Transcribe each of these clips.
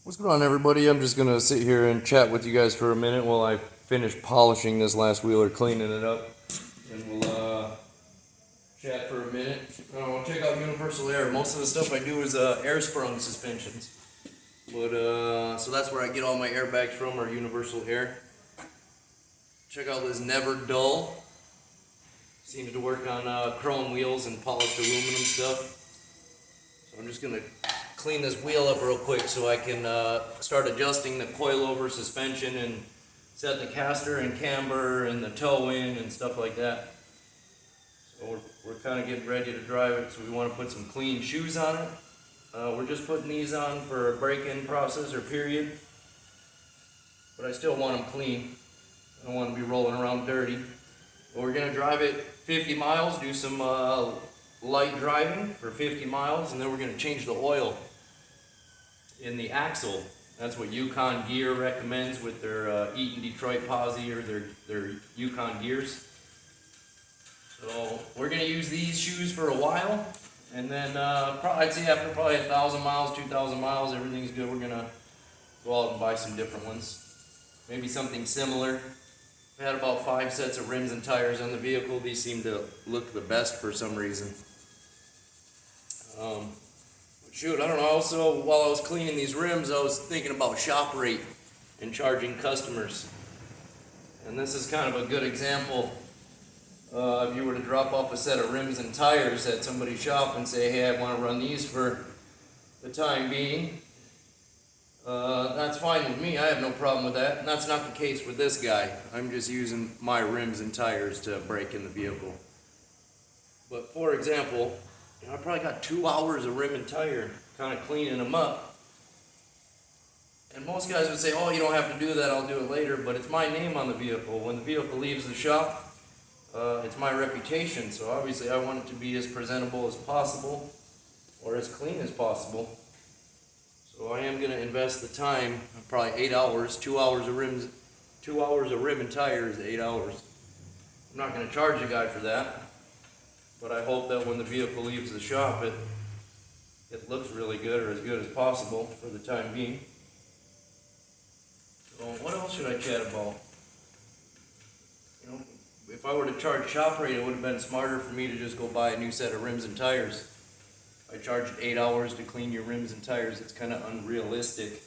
What's going on, everybody? I'm just gonna sit here and chat with you guys for a minute while I finish polishing this last wheel or cleaning it up, and we'll chat for a minute. Check out Universal Air. Most of the stuff I do is air sprung suspensions, but so that's where I get all my airbags from, or Universal Air. Check out this Never Dull. Seems to work on chrome wheels and polished aluminum stuff. So I'm just gonna clean this wheel up real quick so I can start adjusting the coilover suspension and set the caster and camber and the toe in and stuff like that. So we're kind of getting ready to drive it, so we want to put some clean shoes on it. We're just putting these on for a break-in process or period, but I still want them clean. I don't want to be rolling around dirty. But we're going to drive it 50 miles, do some light driving for 50 miles, and then we're going to change the oil in the axle. That's what Yukon Gear recommends with their Eaton Detroit Posi or their Yukon gears. So we're going to use these shoes for a while, and then I'd say after probably 1,000 miles, 2,000 miles, everything's good. We're going to go out and buy some different ones. Maybe something similar. I had about 5 sets of rims and tires on the vehicle. These seem to look the best for some reason. Shoot, I don't know. Also, while I was cleaning these rims, I was thinking about shop rate and charging customers. And this is kind of a good example. If you were to drop off a set of rims and tires at somebody's shop and say, hey, I want to run these for the time being, that's fine with me. I have no problem with that. And that's not the case with this guy. I'm just using my rims and tires to break in the vehicle. But for example, I probably got 2 hours of rim and tire kind of cleaning them up. And most guys would say, oh, you don't have to do that, I'll do it later. But it's my name on the vehicle. When the vehicle leaves the shop, it's my reputation. So obviously I want it to be as presentable as possible or as clean as possible. So I am going to invest the time, probably 8 hours, 2 hours of rims, 2 hours of rim and tire is 8 hours. I'm not going to charge the guy for that. But I hope that when the vehicle leaves the shop, it looks really good, or as good as possible for the time being. So what else should I chat about? You know, if I were to charge shop rate, it would have been smarter for me to just go buy a new set of rims and tires. I charged 8 hours to clean your rims and tires. It's kind of unrealistic,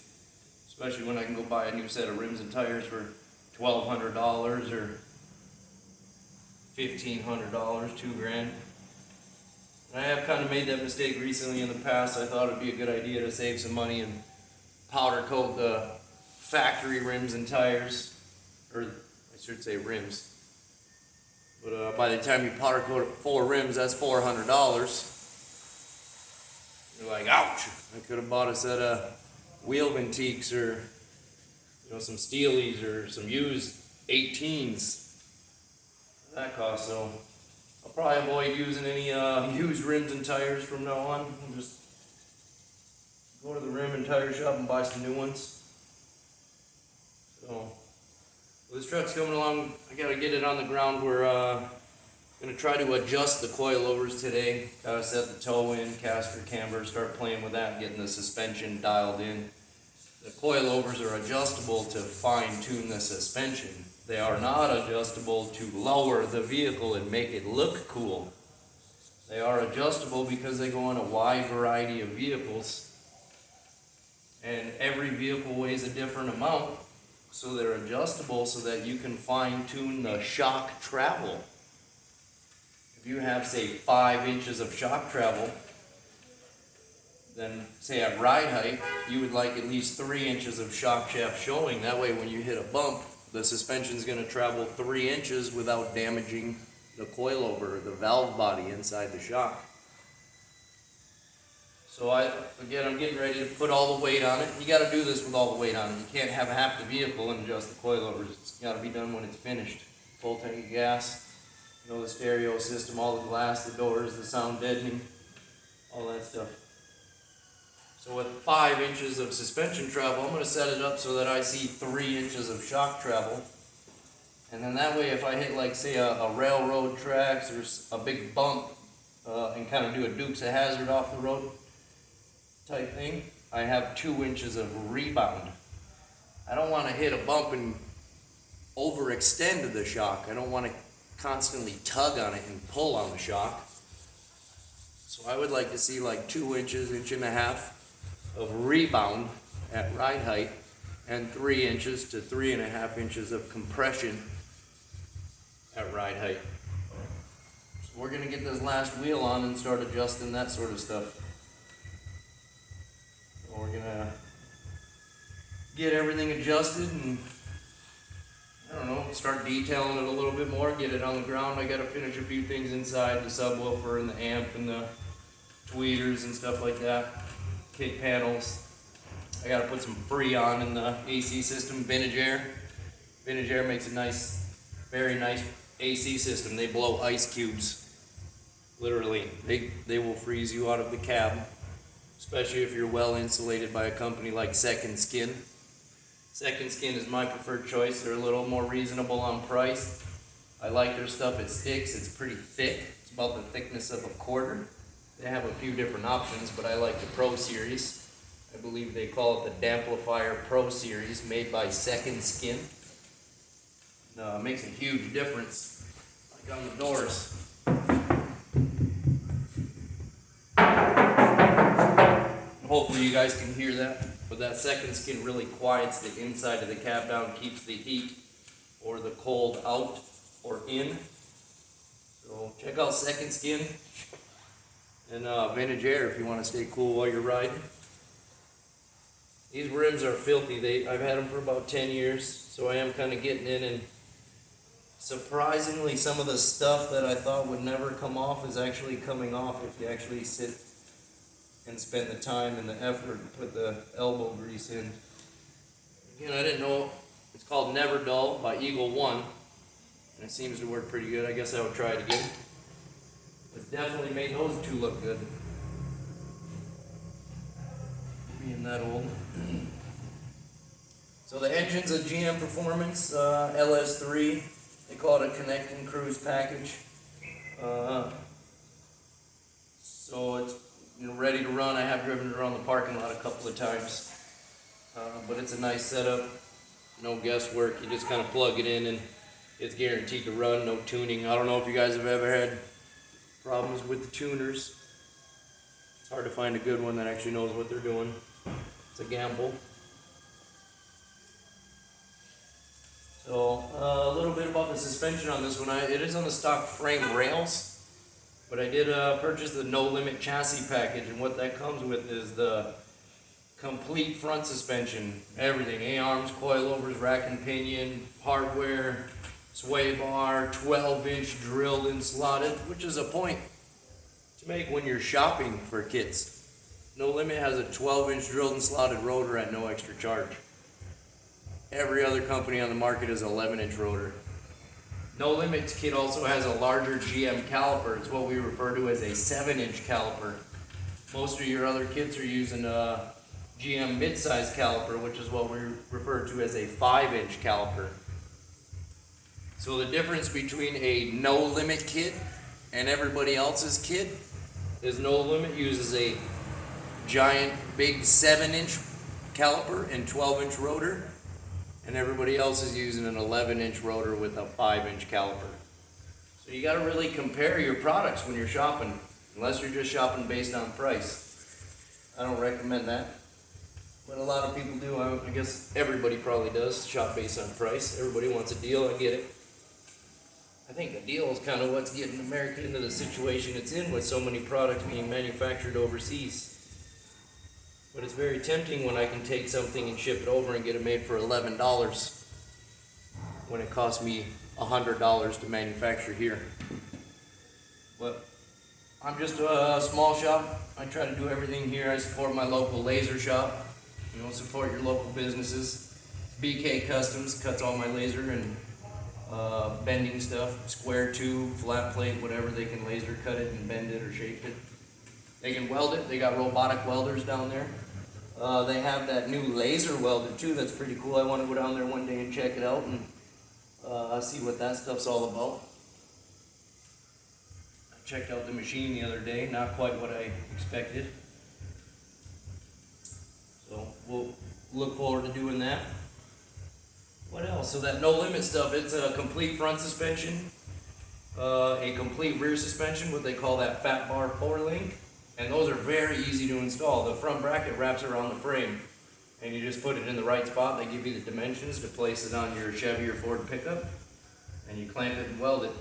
especially when I can go buy a new set of rims and tires for $1,200 or $1,500, $2,000. And I have kind of made that mistake recently in the past. I thought it'd be a good idea to save some money and powder coat the factory rims and tires, or I should say rims. But by the time you powder coat 4 rims, that's $400. You're like, ouch! I could have bought a set of wheel Ventiques or some Steelies or some used 18s. That cost, so I'll probably avoid using any used rims and tires from now on. I'll just go to the rim and tire shop and buy some new ones. So this truck's coming along. I gotta get it on the ground. We're gonna try to adjust the coilovers today. Gotta set the toe in, caster, camber, start playing with that, getting the suspension dialed in. The coilovers are adjustable to fine-tune the suspension. They are not adjustable to lower the vehicle and make it look cool. They are adjustable because they go on a wide variety of vehicles. And every vehicle weighs a different amount. So they're adjustable so that you can fine-tune the shock travel. If you have, say, 5 inches of shock travel, then say at ride height, you would like at least 3 inches of shock shaft showing. That way when you hit a bump, the suspension is going to travel 3 inches without damaging the coilover, the valve body inside the shock. So I'm getting ready to put all the weight on it. You got to do this with all the weight on it. You can't have half the vehicle and adjust the coilovers. It's got to be done when it's finished. Full tank of gas, the stereo system, all the glass, the doors, the sound deadening, all that stuff. So with 5 inches of suspension travel, I'm going to set it up so that I see 3 inches of shock travel. And then that way if I hit like say a railroad tracks or a big bump and kind of do a Dukes of Hazzard off the road type thing, I have 2 inches of rebound. I don't want to hit a bump and overextend the shock. I don't want to constantly tug on it and pull on the shock. So I would like to see like 2 inches, 1.5 inches of rebound at ride height and 3 inches to 3.5 inches of compression at ride height. So we're gonna get this last wheel on and start adjusting that sort of stuff. So we're gonna get everything adjusted and I don't know, start detailing it a little bit more, get it on the ground. I gotta finish a few things inside, the subwoofer and the amp and the tweeters and stuff like that. Kick panels. I gotta put some Freon in the AC system, Vintage Air. Vintage Air makes a nice, very nice AC system. They blow ice cubes. Literally, they will freeze you out of the cab, especially if you're well insulated by a company like Second Skin. Second Skin is my preferred choice. They're a little more reasonable on price. I like their stuff. It sticks. It's pretty thick. It's about the thickness of a quarter. They have a few different options, but I like the Pro Series. I believe they call it the Damplifier Pro Series, made by Second Skin. Makes a huge difference, like on the doors. Hopefully you guys can hear that, but that Second Skin really quiets the inside of the cab down, keeps the heat or the cold out or in. So check out Second Skin and Vintage Air if you want to stay cool while you're riding. These rims are filthy. I've had them for about 10 years, so I am kind of getting in, and surprisingly some of the stuff that I thought would never come off is actually coming off if you actually sit and spend the time and the effort to put the elbow grease in. Again, I didn't know, it's called Never Dull by Eagle One, and it seems to work pretty good. I guess I would try it again. It definitely made those two look good. Being that old. So the engine's a GM Performance LS3. They call it a Connect and Cruise package. So it's ready to run. I have driven it around the parking lot a couple of times, but it's a nice setup. No guesswork. You just kind of plug it in and it's guaranteed to run. No tuning. I don't know if you guys have ever had problems with the tuners. It's hard to find a good one that actually knows what they're doing. It's a gamble. So a little bit about the suspension on this one. It is on the stock frame rails, but I did purchase the No Limit chassis package, and what that comes with is the complete front suspension, everything, A-arms, coilovers, rack and pinion, hardware, sway bar, 12-inch drilled and slotted, which is a point to make when you're shopping for kits. No Limit has a 12-inch drilled and slotted rotor at no extra charge. Every other company on the market is 11-inch rotor. No Limit's kit also has a larger GM caliper. It's what we refer to as a 7-inch caliper. Most of your other kits are using a GM mid-size caliper, which is what we refer to as a 5-inch caliper. So the difference between a No Limit kit and everybody else's kit is No Limit uses a giant big 7-inch caliper and 12-inch rotor, and everybody else is using an 11-inch rotor with a 5-inch caliper. So you got to really compare your products when you're shopping, unless you're just shopping based on price. I don't recommend that, but a lot of people do. I guess everybody probably does shop based on price. Everybody wants a deal. I get it. I think the deal is kind of what's getting America into the situation it's in with so many products being manufactured overseas. But it's very tempting when I can take something and ship it over and get it made for $11 when it costs me $100 to manufacture here. But I'm just a small shop. I try to do everything here. I support my local laser shop. Support your local businesses. BK Customs cuts all my laser and bending stuff, square tube, flat plate, whatever. They can laser cut it and bend it or shape it. They can weld it. They got robotic welders down there. They have that new laser welder too. That's pretty cool. I want to go down there one day and check it out and see what that stuff's all about. I checked out the machine the other day. Not quite what I expected. we'll look forward to doing that. What else? So that No Limit stuff, it's a complete front suspension, a complete rear suspension, what they call that Fat Bar 4-link, and those are very easy to install. The front bracket wraps around the frame, and you just put it in the right spot. They give you the dimensions to place it on your Chevy or Ford pickup, and you clamp it and weld it.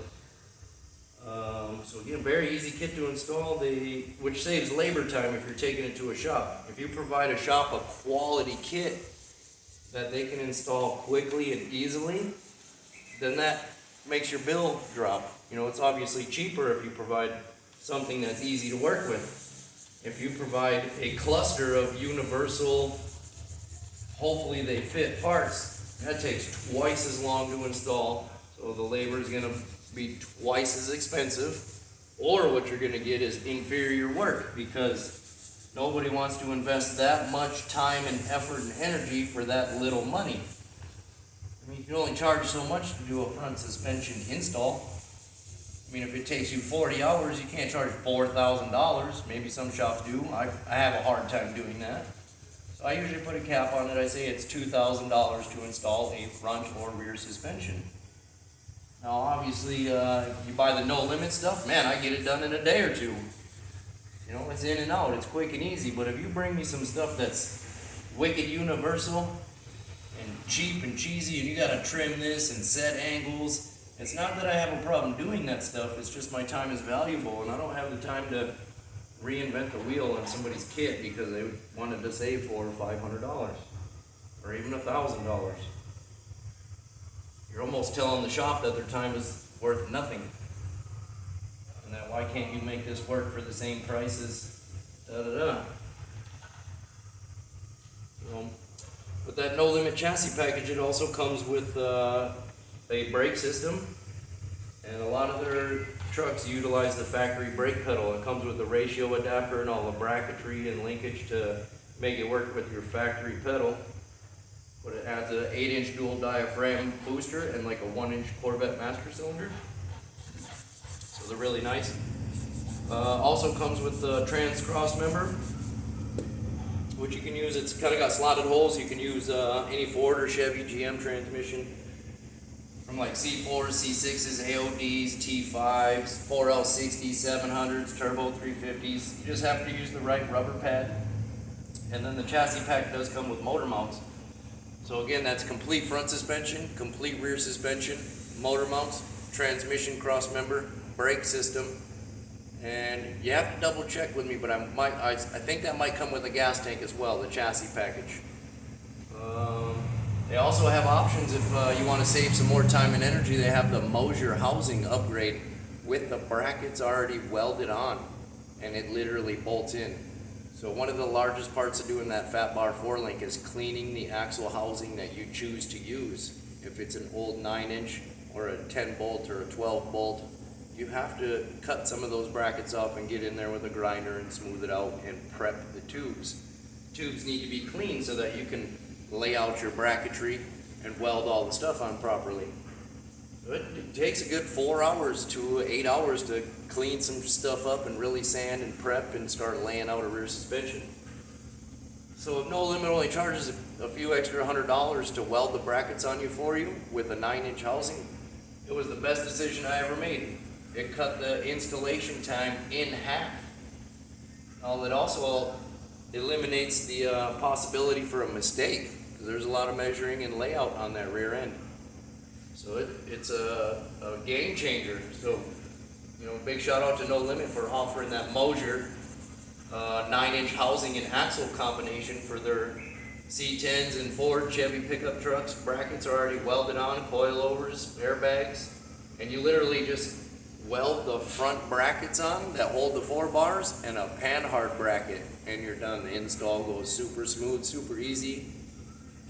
So again, very easy kit to install, which saves labor time if you're taking it to a shop. If you provide a shop a quality kit that they can install quickly and easily, then that makes your bill drop. You know, it's obviously cheaper if you provide something that's easy to work with. If you provide a cluster of universal, hopefully they fit parts, that takes twice as long to install, so the labor is going to be twice as expensive, or what you're going to get is inferior work, because nobody wants to invest that much time and effort and energy for that little money. I mean, you can only charge so much to do a front suspension install. I mean, if it takes you 40 hours, you can't charge $4,000. Maybe some shops do. I have a hard time doing that. So I usually put a cap on it. I say it's $2,000 to install a front or rear suspension. Now, obviously, you buy the No Limit stuff, man, I get it done in a day or two. You know, it's in and out, it's quick and easy. But if you bring me some stuff that's wicked universal and cheap and cheesy, and you gotta trim this and set angles, it's not that I have a problem doing that stuff, it's just my time is valuable, and I don't have the time to reinvent the wheel on somebody's kit because they wanted to save $400 or $500, or even $1,000. You're almost telling the shop that their time is worth nothing. And that why can't you make this work for the same price as da-da-da. With that No Limit chassis package, it also comes with a brake system. And a lot of their trucks utilize the factory brake pedal. It comes with a ratio adapter and all the bracketry and linkage to make it work with your factory pedal. But it adds an 8-inch dual diaphragm booster and like a 1-inch Corvette master cylinder. So they're really nice. Also comes with the trans cross member, which you can use. It's kind of got slotted holes. You can use any Ford or Chevy GM transmission from like C4s, C6s, AODs, T5s, 4L60s, 700s, turbo 350s. You just have to use the right rubber pad. And then the chassis pack does come with motor mounts. So again, that's complete front suspension, complete rear suspension, motor mounts, transmission cross member, brake system, and you have to double check with me, but I think that might come with a gas tank as well, the chassis package. They also have options if you want to save some more time and energy. They have the Mosier housing upgrade with the brackets already welded on, and it literally bolts in. So one of the largest parts of doing that Fat Bar 4-link is cleaning the axle housing that you choose to use. If it's an old 9-inch or a 10 bolt or a 12 bolt, you have to cut some of those brackets off and get in there with a grinder and smooth it out and prep the tubes. Tubes need to be clean so that you can lay out your bracketry and weld all the stuff on properly. It takes a good 4 hours to 8 hours to clean some stuff up and really sand and prep and start laying out a rear suspension. So if No Limit only charges a few extra $100 to weld the brackets on you for you with a 9-inch housing, it was the best decision I ever made. It cut the installation time in half. Now it also eliminates the possibility for a mistake, because there's a lot of measuring and layout on that rear end. So it's a game changer. So, you know, big shout out to No Limit for offering that Mosier 9-inch housing and axle combination for their C10s and Ford, Chevy pickup trucks. Brackets are already welded on, coilovers, airbags, and you literally just weld the front brackets on that hold the 4 bars and a panhard bracket, and you're done. The install goes super smooth, super easy,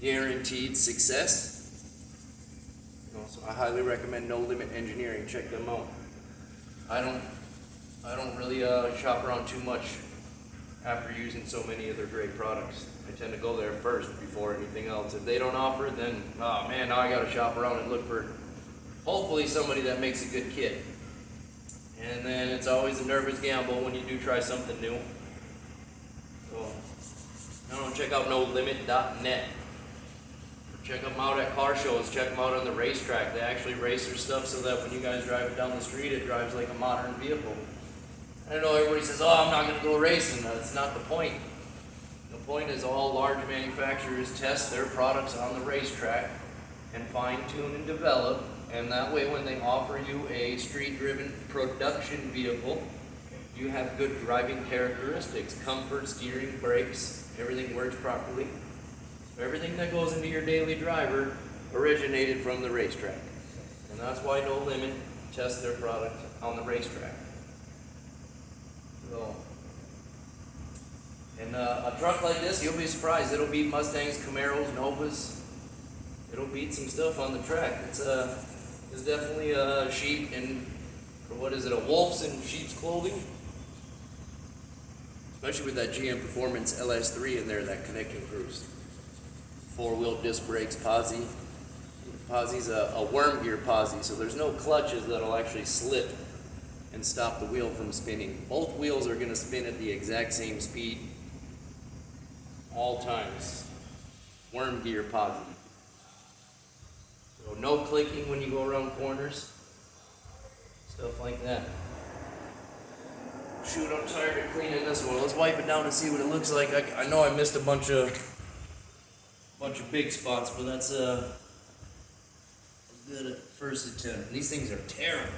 guaranteed success. So I highly recommend No Limit Engineering. Check them out. I don't really shop around too much after using so many of their great products. I tend to go there first before anything else. If they don't offer it, then oh man, now I got to shop around and look for hopefully somebody that makes a good kit. And then it's always a nervous gamble when you do try something new. So Check out nolimit.net. Check them out at car shows. Check them out on the racetrack. They actually race their stuff so that when you guys drive it down the street, it drives like a modern vehicle. I know everybody says, "Oh, I'm not going to go racing." That's not the point. The point is all large manufacturers test their products on the racetrack and fine-tune and develop, and that way when they offer you a street-driven production vehicle, you have good driving characteristics, comfort, steering, brakes, everything works properly. Everything that goes into your daily driver originated from the racetrack. And that's why No Limit tests their product on the racetrack. So, and a truck like this, you'll be surprised. It'll beat Mustangs, Camaros, Novas. It'll beat some stuff on the track. It's definitely a sheep and, or what is it, a wolf's in sheep's clothing. Especially with that GM Performance LS3 in there, that connecting cruise. 4-wheel disc brakes, posi. Posi's a worm gear posi, so there's no clutches that'll actually slip and stop the wheel from spinning. Both wheels are going to spin at the exact same speed all times. Worm gear posi. So no clicking when you go around corners. Stuff like that. Shoot, I'm tired of cleaning this one. Let's wipe it down and see what it looks like. I know I missed a bunch of big spots, but that's a good first attempt. These things are terrible.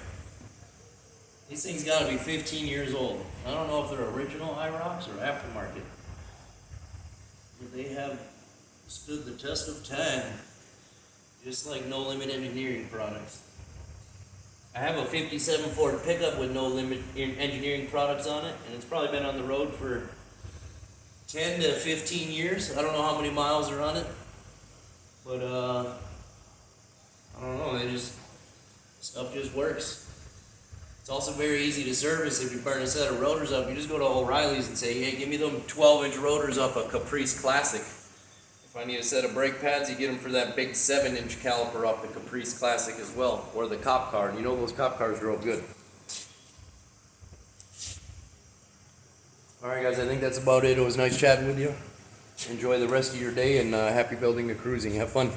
These things gotta be 15 years old. I don't know if they're original IROCs or aftermarket, but they have stood the test of time, just like No Limit Engineering products. I have a 57 Ford pickup with No Limit Engineering products on it, and it's probably been on the road for 10 to 15 years. I don't know how many miles are on it, but I don't know, stuff just works. It's also very easy to service if you burn a set of rotors up. You just go to O'Reilly's and say, "Hey, give me them 12-inch rotors off a Caprice Classic." If I need a set of brake pads, you get them for that big 7-inch caliper off the Caprice Classic as well, or the cop car. And you know those cop cars drove good. All right, guys, I think that's about it. It was nice chatting with you. Enjoy the rest of your day, and happy building and cruising. Have fun.